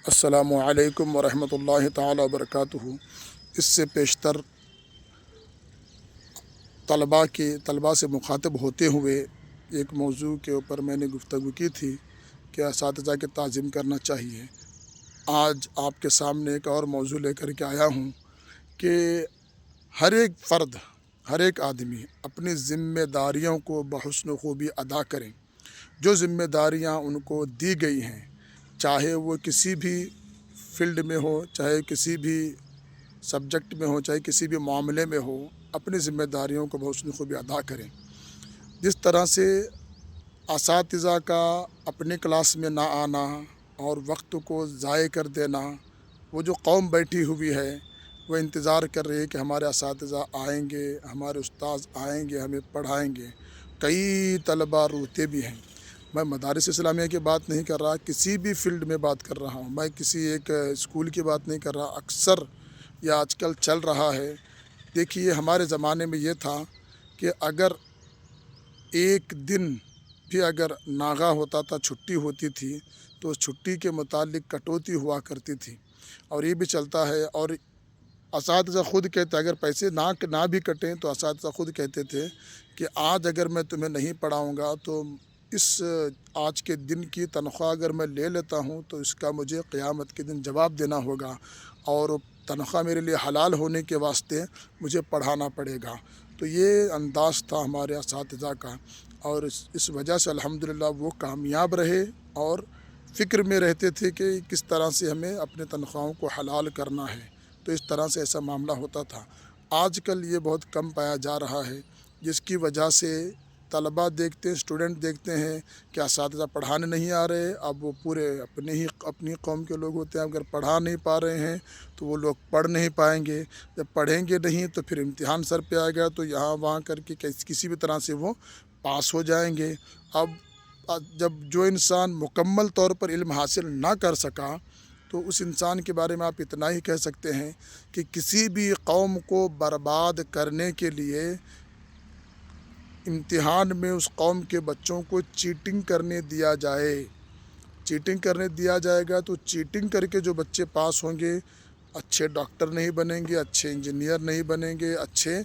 السلام علیکم ورحمۃ اللہ تعالی وبرکاتہ۔ اس سے پیشتر طلباء سے مخاطب ہوتے ہوئے ایک موضوع کے اوپر میں نے گفتگو کی تھی کہ اساتذہ کی تعظیم کرنا چاہیے۔ آج آپ کے سامنے ایک اور موضوع لے کر کے آیا ہوں کہ ہر ایک فرد، ہر ایک آدمی اپنی ذمہ داریوں کو بحسن خوبی ادا کریں۔ جو ذمہ داریاں ان کو دی گئی ہیں، چاہے وہ کسی بھی فیلڈ میں ہو، چاہے کسی بھی سبجیکٹ میں ہو، چاہے کسی بھی معاملے میں ہو، اپنی ذمہ داریوں کو بحسن خوبی ادا کریں۔ جس طرح سے اساتذہ کا اپنی کلاس میں نہ آنا اور وقت کو ضائع کر دینا، وہ جو قوم بیٹھی ہوئی ہے وہ انتظار کر رہی ہے کہ ہمارے اساتذہ آئیں گے، ہمارے استاذ آئیں گے، ہمیں پڑھائیں گے۔ کئی طلباء روتے بھی ہیں۔ میں مدارس اسلامیہ کی بات نہیں کر رہا، کسی بھی فیلڈ میں بات کر رہا ہوں، میں کسی ایک اسکول کی بات نہیں کر رہا۔ اکثر یہ آج کل چل رہا ہے۔ دیکھیے، ہمارے زمانے میں یہ تھا کہ اگر ایک دن بھی اگر ناغہ ہوتا تھا، چھٹی ہوتی تھی، تو اس چھٹی کے متعلق کٹوتی ہوا کرتی تھی، اور یہ بھی چلتا ہے۔ اور اساتذہ خود کہتے، اگر پیسے نہ بھی کٹیں تو اساتذہ خود کہتے تھے کہ آج اگر میں تمہیں نہیں پڑھاؤں گا تو اس آج کے دن کی تنخواہ اگر میں لے لیتا ہوں تو اس کا مجھے قیامت کے دن جواب دینا ہوگا، اور تنخواہ میرے لیے حلال ہونے کے واسطے مجھے پڑھانا پڑے گا۔ تو یہ انداز تھا ہمارے اساتذہ کا، اور اس وجہ سے الحمدللہ وہ کامیاب رہے اور فکر میں رہتے تھے کہ کس طرح سے ہمیں اپنے تنخواہوں کو حلال کرنا ہے۔ تو اس طرح سے ایسا معاملہ ہوتا تھا۔ آج کل یہ بہت کم پایا جا رہا ہے، جس کی وجہ سے طلباء دیکھتے ہیں، اسٹوڈنٹ دیکھتے ہیں کہ اساتذہ پڑھانے نہیں آ رہے۔ اب وہ پورے اپنی قوم کے لوگ ہوتے ہیں، اگر پڑھا نہیں پا رہے ہیں تو وہ لوگ پڑھ نہیں پائیں گے۔ جب پڑھیں گے نہیں تو پھر امتحان سر پہ آ گیا تو یہاں وہاں کر کے کسی بھی طرح سے وہ پاس ہو جائیں گے۔ اب جب جو انسان مکمل طور پر علم حاصل نہ کر سکا تو اس انسان کے بارے میں آپ اتنا ہی کہہ سکتے ہیں کہ کسی بھی قوم کو برباد کرنے کے لیے امتحان میں اس قوم کے بچوں کو چیٹنگ کرنے دیا جائے۔ چیٹنگ کرنے دیا جائے گا تو چیٹنگ کر کے جو بچے پاس ہوں گے، اچھے ڈاکٹر نہیں بنیں گے، اچھے انجینئر نہیں بنیں گے، اچھے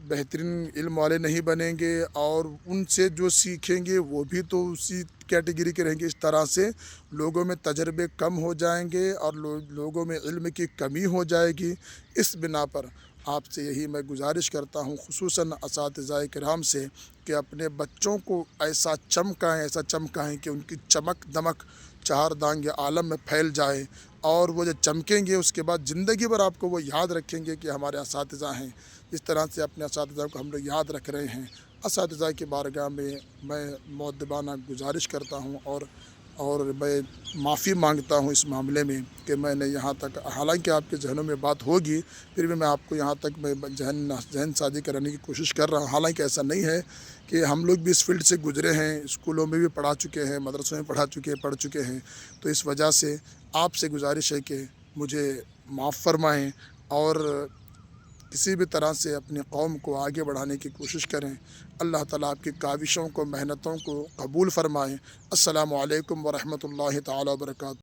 بہترین علم والے نہیں بنیں گے، اور ان سے جو سیکھیں گے وہ بھی تو اسی کیٹیگری کے رہیں گے۔ اس طرح سے لوگوں میں تجربے کم ہو جائیں گے اور لوگوں میں علم کی کمی ہو جائے گی۔ اس بنا پر آپ سے یہی میں گزارش کرتا ہوں، خصوصاً اساتذہ کرام سے، کہ اپنے بچوں کو ایسا چمکائیں کہ ان کی چمک دمک چہار دانگ عالم میں پھیل جائے، اور وہ جو چمکیں گے اس کے بعد زندگی بھر آپ کو وہ یاد رکھیں گے کہ ہمارے اساتذہ ہیں۔ جس طرح سے اپنے اساتذہ کو ہم لوگ یاد رکھ رہے ہیں، اساتذہ کی بارگاہ میں میں مؤدبانہ گزارش کرتا ہوں اور میں معافی مانگتا ہوں اس معاملے میں کہ میں نے یہاں تک، حالانکہ آپ کے ذہنوں میں بات ہوگی، پھر بھی میں آپ کو یہاں تک میں ذہن سازی کرانے کی کوشش کر رہا ہوں۔ حالانکہ ایسا نہیں ہے کہ ہم لوگ بھی اس فیلڈ سے گزرے ہیں، اسکولوں میں بھی پڑھا چکے ہیں، مدرسوں میں پڑھ چکے ہیں، تو اس وجہ سے آپ سے گزارش ہے کہ مجھے معاف فرمائیں، اور کسی بھی طرح سے اپنی قوم کو آگے بڑھانے کی کوشش کریں۔ اللہ تعالیٰ آپ کی کاوشوں کو، محنتوں کو قبول فرمائیں۔ السلام علیکم ورحمۃ اللہ تعالی وبرکاتہ۔